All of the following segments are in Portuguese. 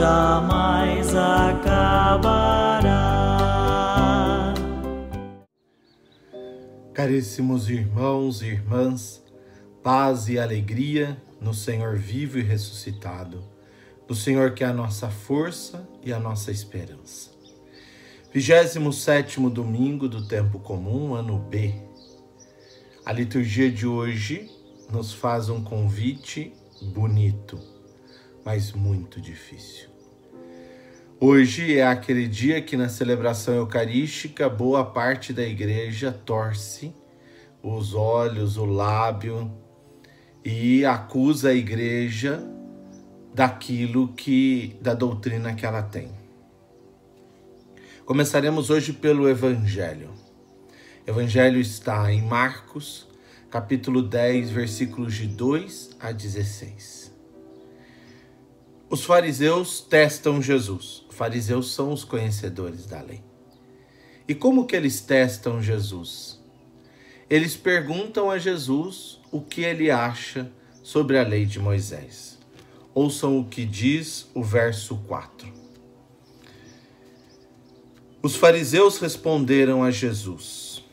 jamais acabará. Caríssimos irmãos e irmãs, paz e alegria no Senhor vivo e ressuscitado, no Senhor que é a nossa força e a nossa esperança. 27º domingo do tempo comum, ano B. A liturgia de hoje nos faz um convite bonito, mas muito difícil. Hoje é aquele dia que na celebração eucarística boa parte da igreja torce os olhos, o lábio e acusa a igreja da doutrina que ela tem. Começaremos hoje pelo Evangelho. O Evangelho está em Marcos, capítulo 10, versículos de 2 a 16. Os fariseus testam Jesus. Os fariseus são os conhecedores da lei. E como que eles testam Jesus? Eles perguntam a Jesus o que ele acha sobre a lei de Moisés. Ouçam o que diz o verso 4. Os fariseus responderam a Jesus: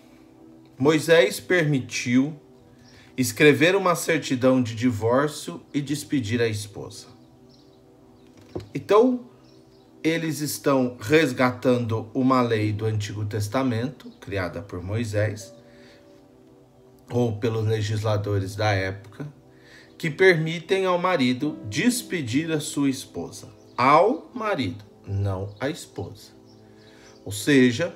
Moisés permitiu escrever uma certidão de divórcio e despedir a esposa. Então, eles estão resgatando uma lei do Antigo Testamento, criada por Moisés, ou pelos legisladores da época, que permitem ao marido despedir a sua esposa. Ao marido, não à esposa. Ou seja,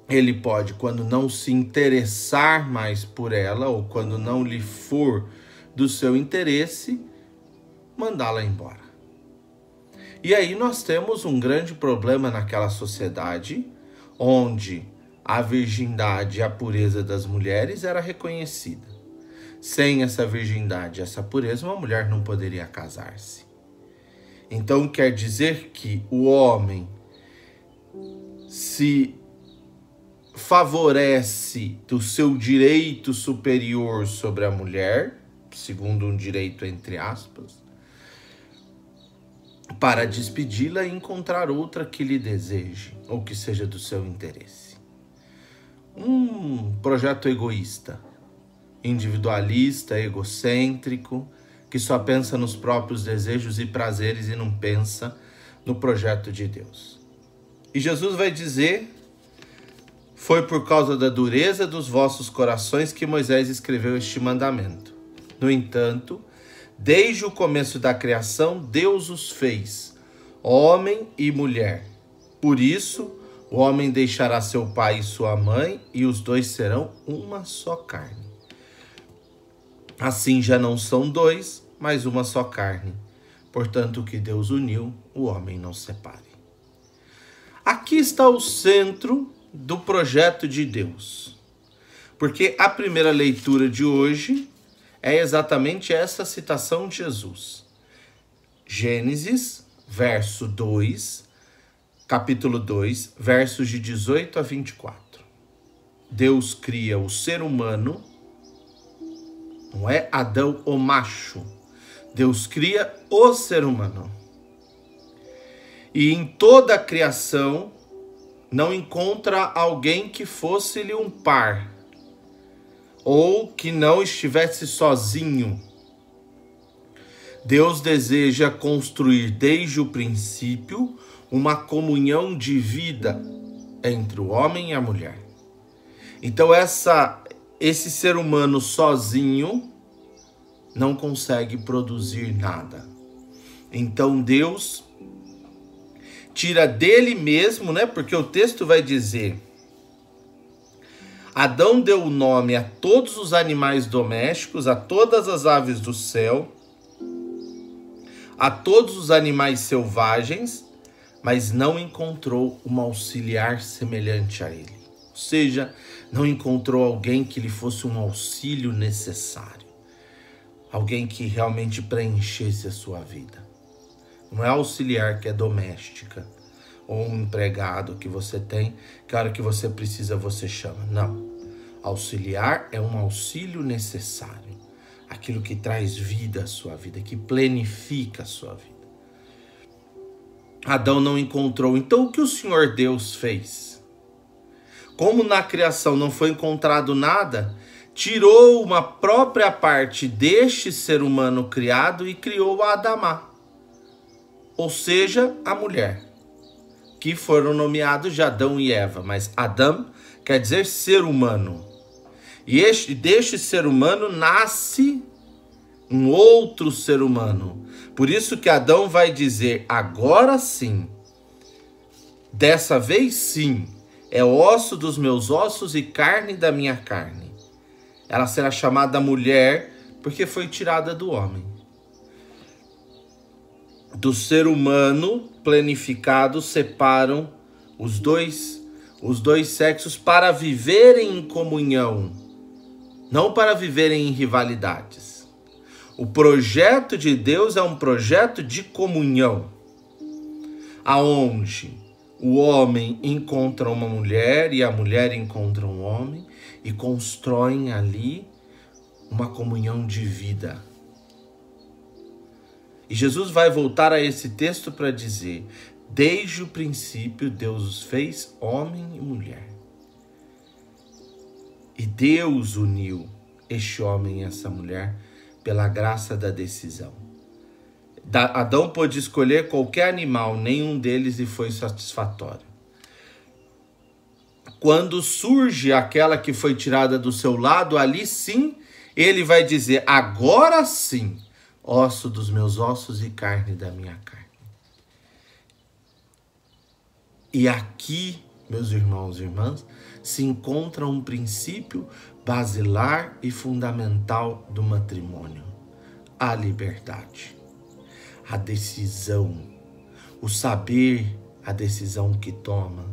ele pode, quando não se interessar mais por ela, ou quando não lhe for do seu interesse, mandá-la embora. E aí nós temos um grande problema naquela sociedade, onde a virgindade e a pureza das mulheres era reconhecida. Sem essa virgindade e essa pureza, uma mulher não poderia casar-se. Então quer dizer que o homem se favorece do seu direito superior sobre a mulher, segundo um direito entre aspas, para despedi-la e encontrar outra que lhe deseje ou que seja do seu interesse. Um projeto egoísta, individualista, egocêntrico, que só pensa nos próprios desejos e prazeres e não pensa no projeto de Deus. E Jesus vai dizer: foi por causa da dureza dos vossos corações que Moisés escreveu este mandamento. No entanto, desde o começo da criação, Deus os fez, homem e mulher. Por isso, o homem deixará seu pai e sua mãe, e os dois serão uma só carne. Assim já não são dois, mas uma só carne. Portanto, o que Deus uniu, o homem não separe. Aqui está o centro do projeto de Deus. Porque a primeira leitura de hoje é exatamente essa citação de Jesus. Gênesis, verso 2, capítulo 2, versos de 18 a 24. Deus cria o ser humano, não é Adão o macho. Deus cria o ser humano. E em toda a criação não encontra alguém que fosse-lhe um par, ou que não estivesse sozinho. Deus deseja construir desde o princípio uma comunhão de vida entre o homem e a mulher. Então esse ser humano sozinho não consegue produzir nada. Então Deus tira dele mesmo, né? Porque o texto vai dizer: Adão deu o nome a todos os animais domésticos, a todas as aves do céu, a todos os animais selvagens, mas não encontrou um auxiliar semelhante a ele. Ou seja, não encontrou alguém que lhe fosse um auxílio necessário. Alguém que realmente preenchesse a sua vida. Não é auxiliar que é doméstica, ou um empregado que você tem, que a hora que você precisa você chama. Não. Auxiliar é um auxílio necessário. Aquilo que traz vida à sua vida, que planifica a sua vida. Adão não encontrou. Então o que o Senhor Deus fez? Como na criação não foi encontrado nada, tirou uma própria parte deste ser humano criado e criou a Adamá, ou seja, a mulher, que foram nomeados de Adão e Eva, mas Adão quer dizer ser humano. E deste ser humano nasce um outro ser humano. Por isso que Adão vai dizer, agora sim, dessa vez sim, é osso dos meus ossos e carne da minha carne. Ela será chamada mulher porque foi tirada do homem. Do ser humano planificado separam os dois sexos para viverem em comunhão, não para viverem em rivalidades. O projeto de Deus é um projeto de comunhão, aonde o homem encontra uma mulher e a mulher encontra um homem e constroem ali uma comunhão de vida. E Jesus vai voltar a esse texto para dizer, desde o princípio Deus os fez homem e mulher. E Deus uniu este homem e essa mulher pela graça da decisão. Adão pôde escolher qualquer animal, nenhum deles lhe foi satisfatório. Quando surge aquela que foi tirada do seu lado, ali sim, ele vai dizer, agora sim, osso dos meus ossos e carne da minha carne. E aqui, meus irmãos e irmãs, se encontra um princípio basilar e fundamental do matrimônio: a liberdade, a decisão, o saber a decisão que toma,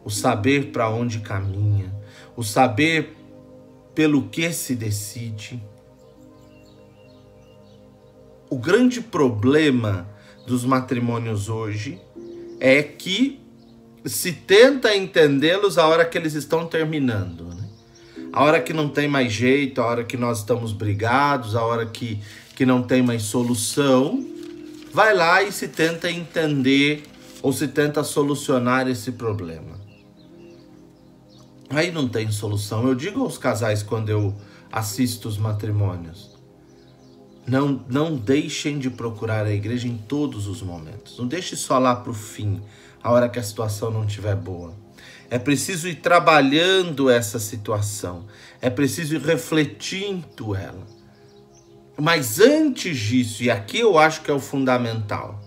o saber para onde caminha, o saber pelo que se decide. O grande problema dos matrimônios hoje é que se tenta entendê-los a hora que eles estão terminando, né? A hora que não tem mais jeito, a hora que nós estamos brigados, a hora que não tem mais solução, vai lá e se tenta entender ou se tenta solucionar esse problema. Aí não tem solução. Eu digo aos casais quando eu assisto os matrimônios, não deixem de procurar a igreja em todos os momentos. Não deixe só lá para o fim, a hora que a situação não estiver boa. É preciso ir trabalhando essa situação. É preciso ir refletindo ela. Mas antes disso, e aqui eu acho que é o fundamental,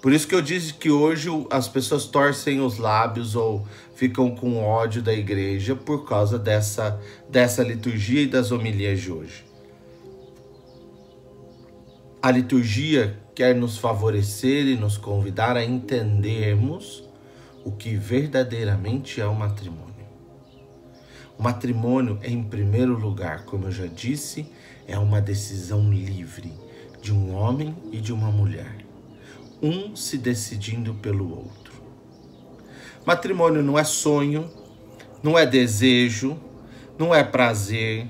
por isso que eu disse que hoje as pessoas torcem os lábios ou ficam com ódio da igreja por causa dessa liturgia e das homilias de hoje. A liturgia quer nos favorecer e nos convidar a entendermos o que verdadeiramente é o matrimônio. O matrimônio é, em primeiro lugar, como eu já disse, é uma decisão livre de um homem e de uma mulher, um se decidindo pelo outro. Matrimônio não é sonho, não é desejo, não é prazer,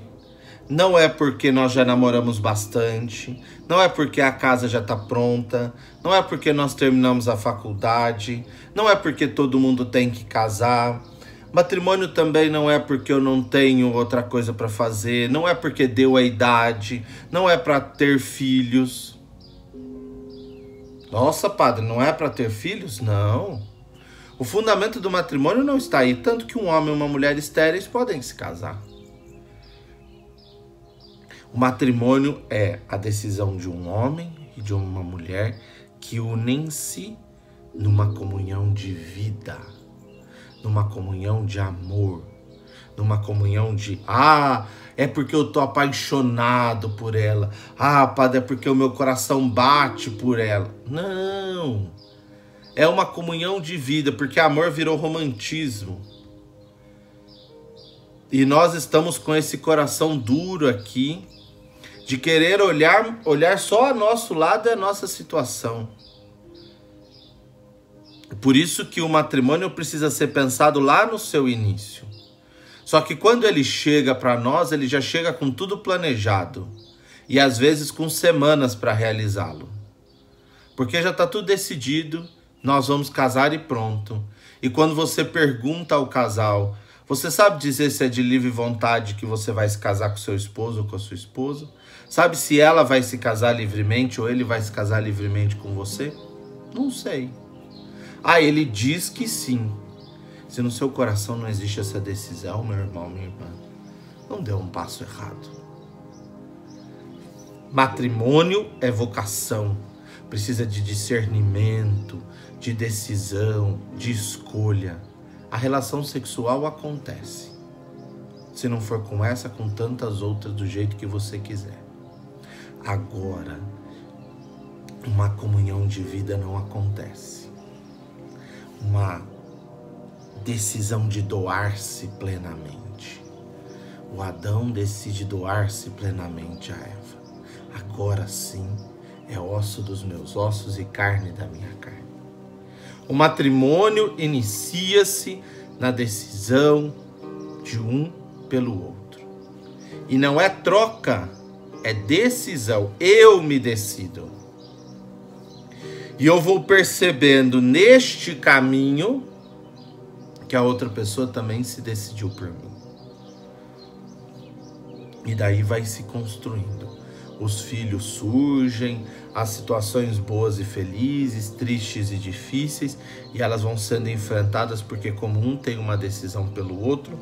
não é porque nós já namoramos bastante, não é porque a casa já está pronta, não é porque nós terminamos a faculdade, não é porque todo mundo tem que casar. Matrimônio também não é porque eu não tenho outra coisa para fazer, não é porque deu a idade, não é para ter filhos. Nossa, padre, não é para ter filhos? Não. O fundamento do matrimônio não está aí, tanto que um homem e uma mulher estéreis podem se casar. O matrimônio é a decisão de um homem e de uma mulher que unem-se numa comunhão de vida, numa comunhão de amor, numa comunhão de, é porque eu tô apaixonado por ela, padre, é porque o meu coração bate por ela. Não, é uma comunhão de vida, porque amor virou romantismo. E nós estamos com esse coração duro aqui, de querer olhar só a nosso lado e a nossa situação. Por isso que o matrimônio precisa ser pensado lá no seu início. Só que quando ele chega para nós, ele já chega com tudo planejado. E às vezes com semanas para realizá-lo. Porque já está tudo decidido nós vamos casar e pronto. E quando você pergunta ao casal, você sabe dizer se é de livre vontade que você vai se casar com seu esposo ou com a sua esposa? Sabe se ela vai se casar livremente ou ele vai se casar livremente com você? Não sei. Ah, ele diz que sim. Se no seu coração não existe essa decisão, meu irmão, minha irmã, não deu um passo errado. Matrimônio é vocação. Precisa de discernimento, de decisão, de escolha. A relação sexual acontece. Se não for com essa, com tantas outras, do jeito que você quiser. Agora, uma comunhão de vida não acontece. Uma decisão de doar-se plenamente. O Adão decide doar-se plenamente a Eva. Agora sim, é osso dos meus ossos e carne da minha carne. O matrimônio inicia-se na decisão de um pelo outro. E não é troca, é decisão. Eu me decido. E eu vou percebendo neste caminho que a outra pessoa também se decidiu por mim. E daí vai se construindo. Os filhos surgem, as situações boas e felizes, tristes e difíceis, e elas vão sendo enfrentadas porque como um tem uma decisão pelo outro,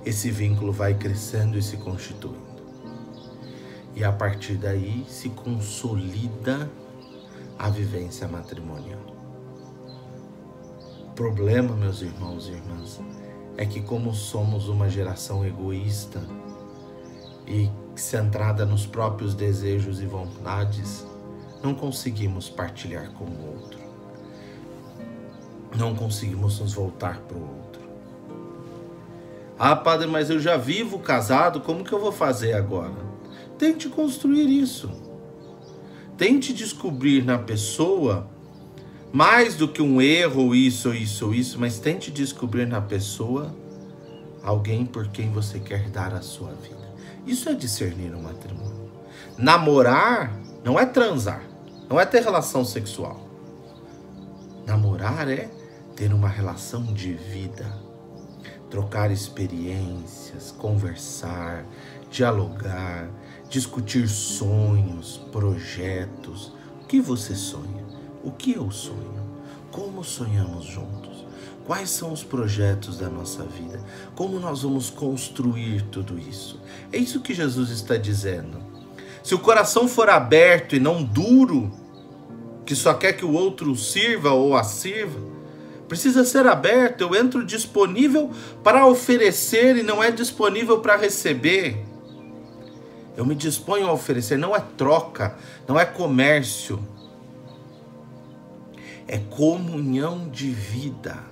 esse vínculo vai crescendo e se constituindo. E a partir daí se consolida a vivência matrimonial. O problema, meus irmãos e irmãs, é que como somos uma geração egoísta e centrada nos próprios desejos e vontades, não conseguimos partilhar com o outro. Não conseguimos nos voltar para o outro. Ah, padre, mas eu já vivo casado, como que eu vou fazer agora? Tente construir isso. Tente descobrir na pessoa mais do que um erro, isso, mas tente descobrir na pessoa alguém por quem você quer dar a sua vida. Isso é discernir um matrimônio. Namorar não é transar, não é ter relação sexual. Namorar é ter uma relação de vida, trocar experiências, conversar, dialogar, discutir sonhos, projetos. O que você sonha? O que eu sonho? Como sonhamos juntos? Quais são os projetos da nossa vida? Como nós vamos construir tudo isso? É isso que Jesus está dizendo. Se o coração for aberto e não duro, que só quer que o outro sirva ou a sirva, precisa ser aberto. Eu entro disponível para oferecer e não é disponível para receber. Eu me disponho a oferecer, não é troca, não é comércio. É comunhão de vida.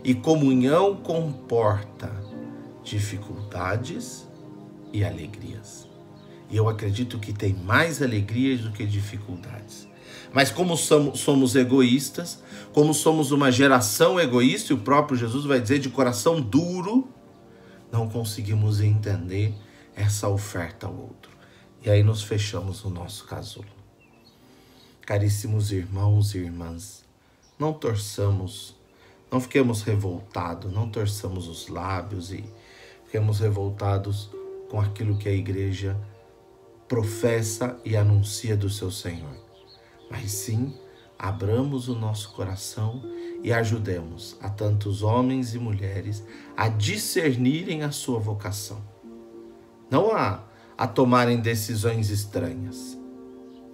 E comunhão comporta dificuldades e alegrias. E eu acredito que tem mais alegrias do que dificuldades. Mas como somos egoístas, como somos uma geração egoísta, e o próprio Jesus vai dizer de coração duro, não conseguimos entender essa oferta ao outro. E aí nos fechamos no nosso casulo. Caríssimos irmãos e irmãs, não torçamos, não fiquemos revoltados, não torçamos os lábios e fiquemos revoltados com aquilo que a igreja professa e anuncia do seu Senhor. Mas sim, abramos o nosso coração e ajudemos a tantos homens e mulheres a discernirem a sua vocação. Não a tomarem decisões estranhas.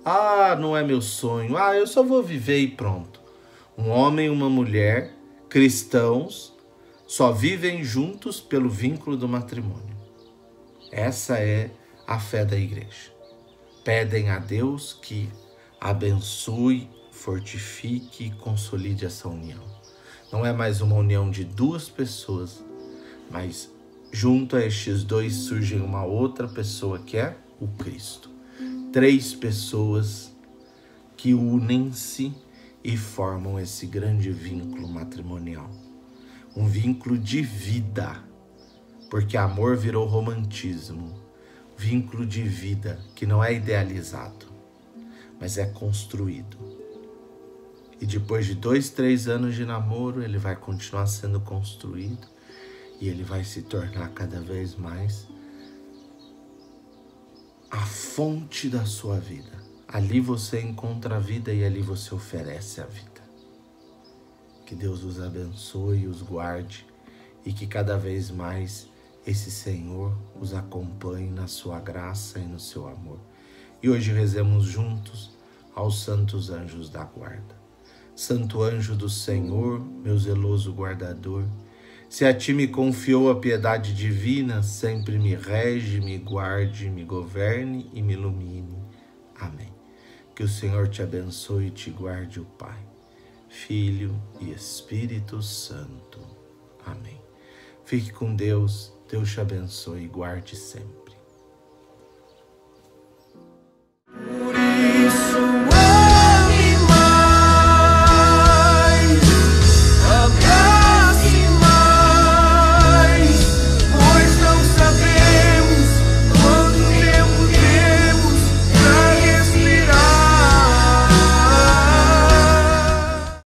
Ah, não é meu sonho. Ah, eu só vou viver e pronto. Um homem e uma mulher, cristãos, só vivem juntos pelo vínculo do matrimônio. Essa é a fé da igreja. Pedem a Deus que abençoe, fortifique e consolide essa união. Não é mais uma união de duas pessoas, mas junto a estes dois surge uma outra pessoa que é o Cristo. 3 pessoas que unem-se e formam esse grande vínculo matrimonial. Um vínculo de vida, porque amor virou romantismo. Vínculo de vida que não é idealizado, mas é construído. E depois de 2, 3 anos de namoro, ele vai continuar sendo construído e ele vai se tornar cada vez mais a fonte da sua vida. Ali você encontra a vida e ali você oferece a vida. Que Deus os abençoe e os guarde e que cada vez mais esse Senhor os acompanhe na sua graça e no seu amor. E hoje rezemos juntos aos santos anjos da guarda. Santo anjo do Senhor, meu zeloso guardador, se a ti me confiou a piedade divina, sempre me rege, me guarde, me governe e me ilumine. Amém. Que o Senhor te abençoe e te guarde o Pai, Filho e Espírito Santo. Amém. Fique com Deus, Deus te abençoe e guarde sempre.